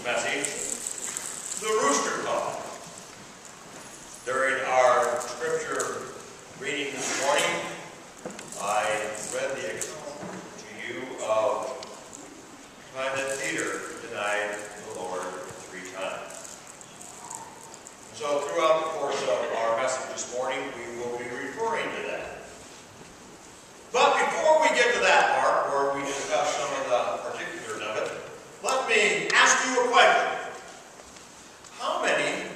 message, the rooster call. During our scripture reading this morning, I read the account to you of the time that Peter denied the Lord 3 times. So throughout the course of our message this morning, we will be referring to that. But before we get to that part, where we discuss some of the particulars of it, let me ask you a question. How many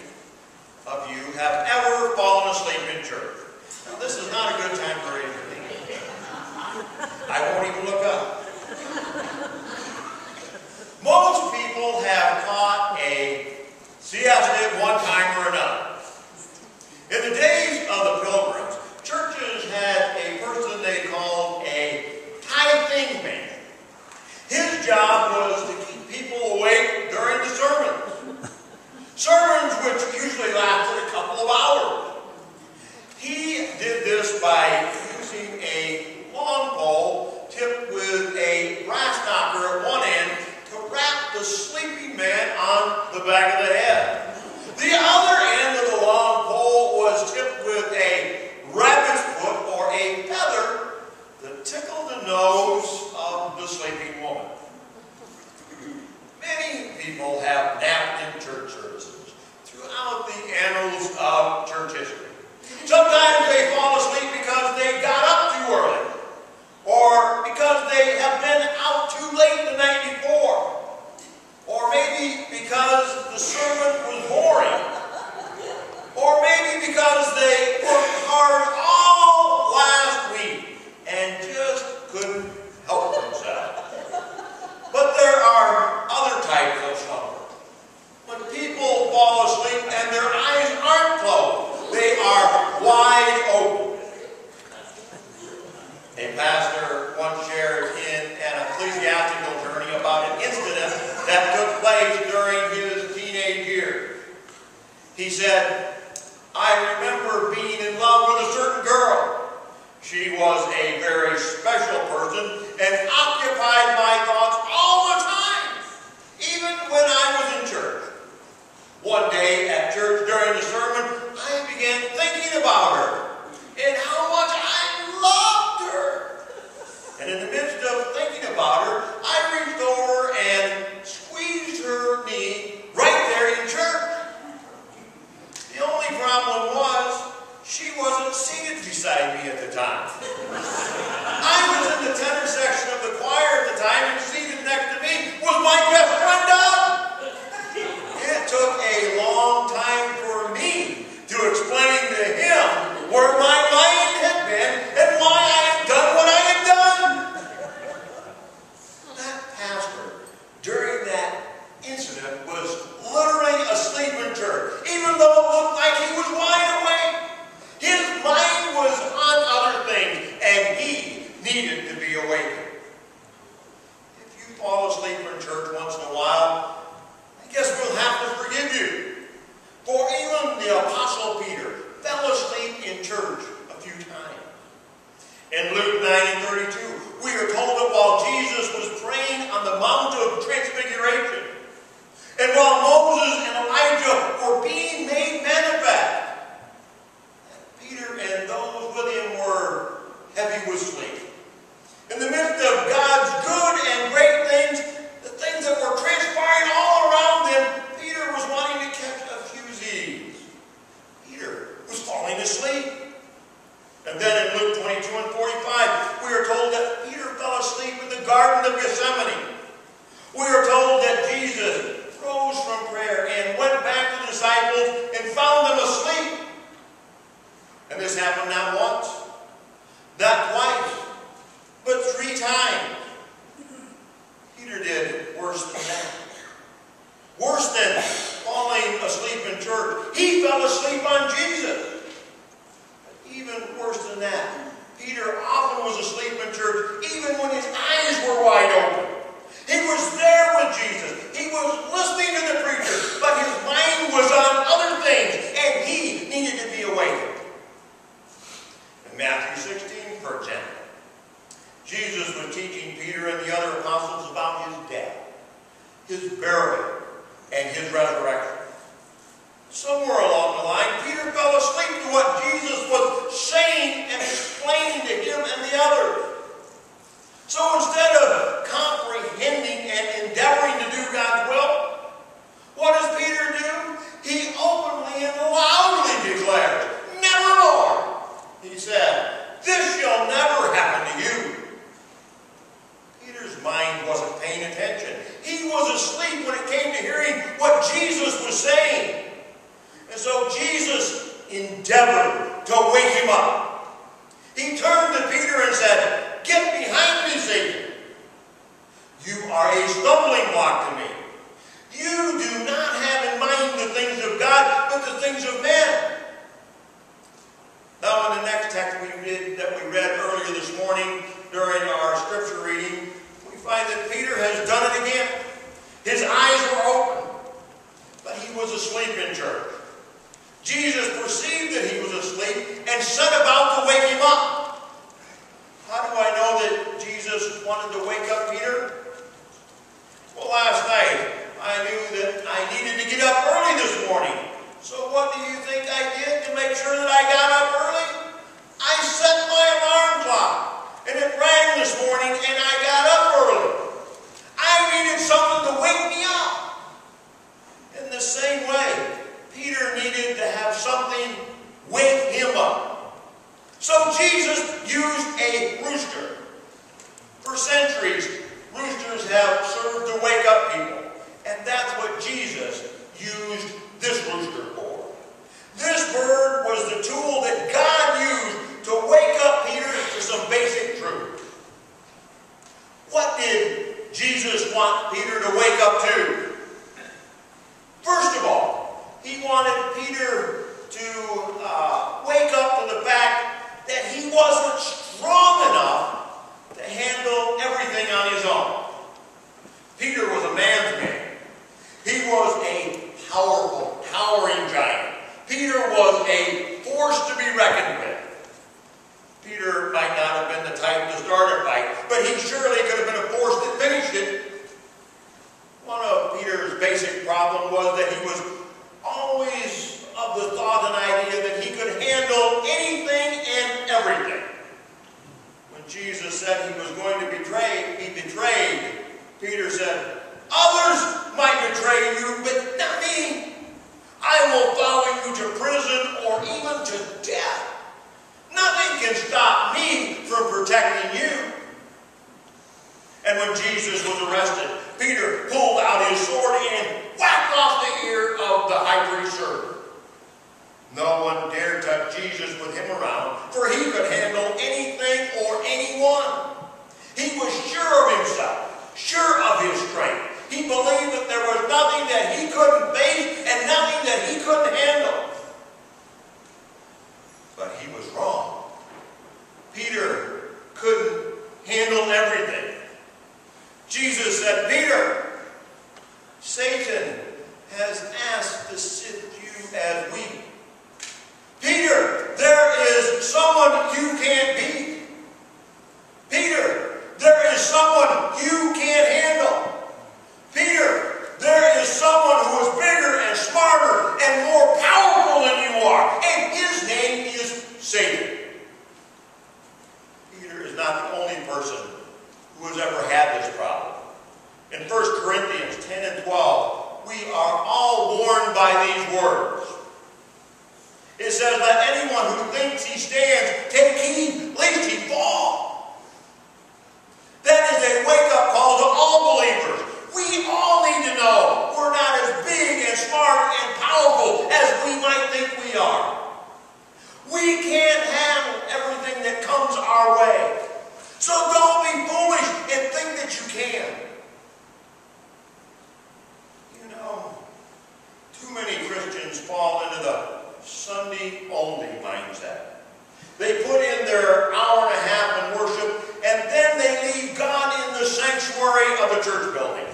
of you have ever fallen asleep in church? Now, this is not a good time to raise your hand. I won't even look up. Most people have caught a siesta at one time or another. In the days of the Pilgrims, churches had a person they called a tithing man. His job was to keep people awake during the sermons. Sermons which usually lasted a couple of hours. He did this by using a long pole tipped with a brass knocker at one end to rap the sleeping man on the back of the head. The other end of the long pole was tipped with a rabbit's foot or a feather that tickled the nose of the sleeping woman. Many people have napped in church services throughout the annals of church history. Sometimes they fall asleep because they got up too early, or because they have been out too late the night before, or maybe because the sermon was boring, or maybe because they worked hard all last week and just couldn't help themselves. But there are other types of slumber. When people fall asleep and their eyes aren't closed, they are wide open. A pastor once shared in an ecclesiastical journey about an incident that took place during his teenage years. He said, "I remember being in love with a certain girl. She was a very special person and occupied my thoughts all the time, even when I was in church. One day at church during the sermon, I began thinking about her and how much I loved her. And in the midst of thinking about her, I reached over and squeezed her knee right there in church. The only problem was, she wasn't seated beside me at the time. I was in the tenor section of the choir at the time, and seated next to me was my best friend Doug. It took a long time for me to explain to him where my mind had been and why I had done what I had done." That pastor, during that incident, was literally asleep in church, even though it looked like he was wide awake. His mind was on other things, and he needed to be awakened. If you fall asleep in church once in a while, I guess we'll have to forgive you. For even the Apostle Peter fell asleep in church a few times. In Luke 9:32, we are told that while Jesus was praying on the Mount of Transfiguration, and while Moses and Elijah were being made manifest, Peter and those with him were heavy with sleep. In the midst of God's good and great things, the things that were transpiring all around them, Peter was wanting to catch a few Z's. Peter was falling asleep. And then in Luke 22:45, we are told that Peter fell asleep in the Garden of Gethsemane. We are told that Jesus rose from prayer and went back to the disciples and found them asleep. And this happened not once, not twice, but 3 times. Peter did worse than that. Worse than falling asleep in church, he fell asleep on Jesus. But even worse than that, Peter often was asleep in church even when his eyes were wide open. He was there with Jesus. He was listening to the preacher, but his mind was on other things, and he needed to be awakened. In Matthew 16, for example, Jesus was teaching Peter and the other apostles about his death, his burial, and his resurrection. Somewhere along the line, Peter fell asleep to what Jesus was saying and explaining to him and the others. So instead of comprehending and endeavoring to do God's will, what does Peter do? He openly and loudly declares, "Nevermore," he said, "this shall never happen to you." Peter's mind wasn't paying attention. He was asleep when it came to hearing what Jesus was saying. And so Jesus endeavored to wake him up. He turned to Peter and said, "Get behind me, Satan. You are a stumbling block to me. You do not have in mind the things of God, but the things of men." Now in the next text that we read earlier this morning during our scripture reading, we find that Peter has done it again. His eyes were open, but he was asleep in church. Jesus perceived that he was asleep and set about to wake him up. How do I know that Jesus wanted to wake up Peter? Well, last night I knew that I needed to get up early this morning. So what do you think I did to make sure that I got up early? I set my alarm clock, and it rang this morning, and I got up early. I needed something to wake me up. In the same way, Peter needed to have something wake him up. So Jesus used a rooster. For centuries, roosters have served to wake up people. And that's what Jesus used this rooster for. This bird was the tool that God used to wake up Peter to some basic truth. What did Jesus want Peter to wake up to? First of all, he wanted Peter to wake up to the fact that he wasn't strong enough to handle everything on his own. Peter was a man's man. He was a powerful, towering giant. Peter was a force to be reckoned with. Peter might not have been the type to start a fight, but he surely could have been a force that finished it. One of Peter's basic problems was that he was always of the thought and idea that he could handle anything and everything. When Jesus said he was going to be betrayed, Peter said, "Others might betray you, but not me. I will follow you to prison or even to death. Nothing can stop me from protecting you." And when Jesus was arrested, Peter pulled out his sword and whacked off the ear of the high priest's servant. No one dared touch Jesus with him around, for he could handle anything or anyone. He was sure of himself, sure of his strength. He believed that there was nothing that he couldn't face and nothing that he couldn't handle. But he was wrong. Peter couldn't handle everything. Jesus said, "Peter, Satan has asked to sift you as wheat. Peter, there is someone you can't beat. Peter, there is someone you can't handle. Peter, there is someone who is bigger and smarter and more powerful than you are, and his name is Satan." Peter is not the only person who has ever had this problem. In 1 Corinthians 10 and 12, we are all warned by these words. It says, "Let anyone who thinks he stands take heed, lest he fall." That is a wake-up call to all believers. We all need to know we're not as big and smart and powerful as we might think we are. We can't handle everything that comes our way. So don't be foolish and think that you can. You know, too many Christians fall into the Sunday-only mindset. They put in their hour and a half in worship, and then they leave God in the sanctuary of a church building.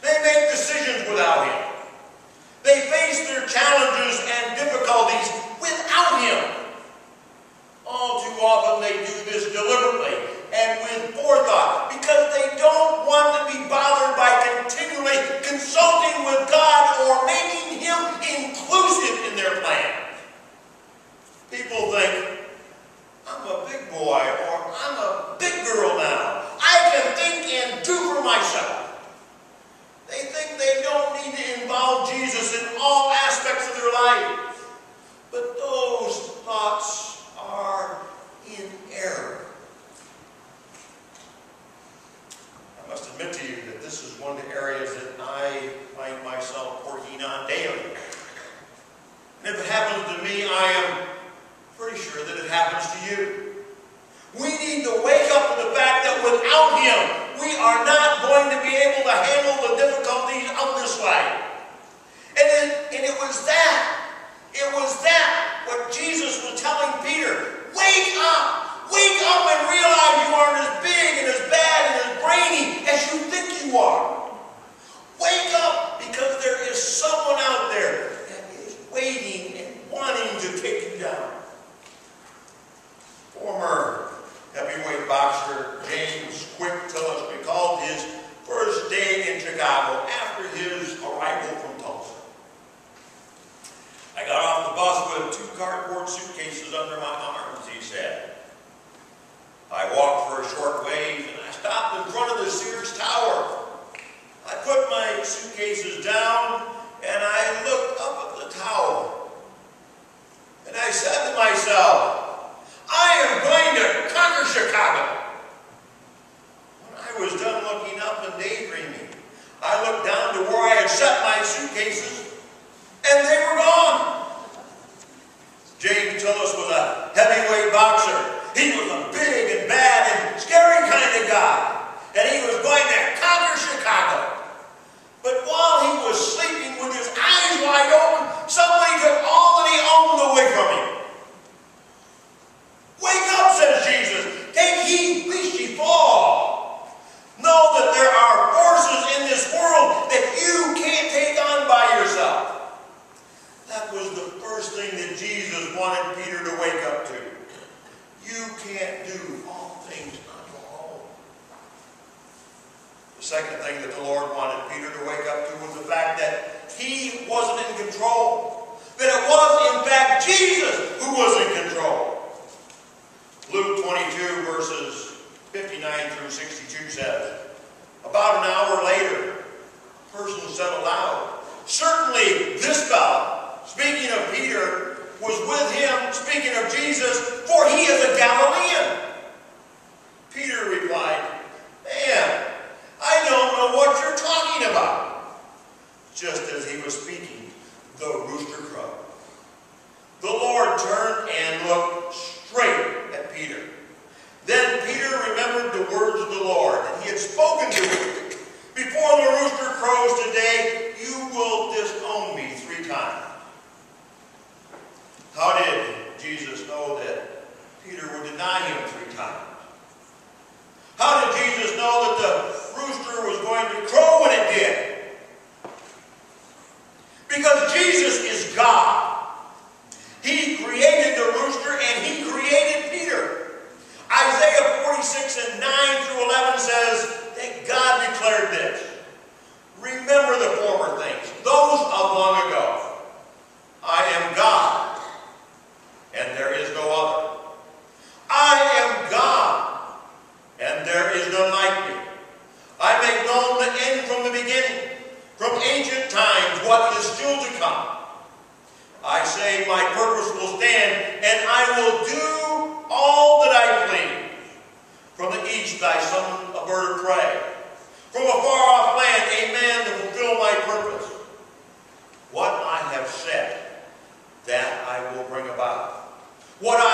They make decisions without Him. They face their challenges and difficulties without Him. All too often they do this deliberately and with forethought because they don't want to be bothered by continually consulting with is one of the areas that I find myself working on daily. And if it happens to me, I am pretty sure that it happens to you. We need to wake up to the fact that without Him, we are not going to be able to handle the difficulties of this life. And it was that what Jesus was telling Peter. Wake up! Wake up and realize you aren't as big and as bad and as brainy as you think you are. Wake up, because there is someone out there that is waiting and wanting to take you down. Former heavyweight boxer James Quick Tillis recalled his first day in Chicago after his arrival from Tulsa. I got off the bus with 2 cardboard suitcases under my arms, he said. I walked for a short ways and I stopped in front of the Sears Tower. I put my suitcases down and I looked up at the tower. And I said to myself, I am going to conquer Chicago. When I was done looking up and daydreaming, I looked down to where I had set my suitcases, and they were gone. James Tillis was a heavyweight boxer. He was a big and bad and scary kind of guy, and he was going to conquer Chicago. But while he was sleeping with his eyes wide open, somebody took all that he owned away from him. Wake up, says Jesus. Take heed, lest ye fall. Know that there are forces in this world that you can't take on by yourself. That was the first thing that Jesus wanted Peter to wake up to. You can't do all things on your own. The second thing that the Lord wanted Peter to wake up to was the fact that he wasn't in control. That it was, in fact, Jesus who was in control. Luke 22, verses 59 through 62 says, about an hour later, a person said aloud, certainly this fellow, speaking of Peter, was with him, speaking of Jesus, for he is a Galilean. Peter replied, man, I don't know what you're talking about. Just as he was speaking, the rooster crowed. The Lord turned and looked straight at Peter. Then Peter remembered the words of the Lord that he had spoken to him. Before the rooster crows today, you will disown me 3 times. How did Jesus know that Peter would deny him 3 times? How did Jesus know that the rooster was going to crow when it did? Because Jesus is God. He created the rooster and he created Peter. Isaiah 46 and 9 through 11 says that God declared this. Remember the former things, those of long ago. I am God, and there is no other. I am God, and there is none like me. I make known the end from the beginning, from ancient times what is still to come. I say my purpose will stand, and I will do all that I please. From the east thy son a bird of prey. From a far-off land a man to fulfill my purpose. What I have said, that I will bring about. What I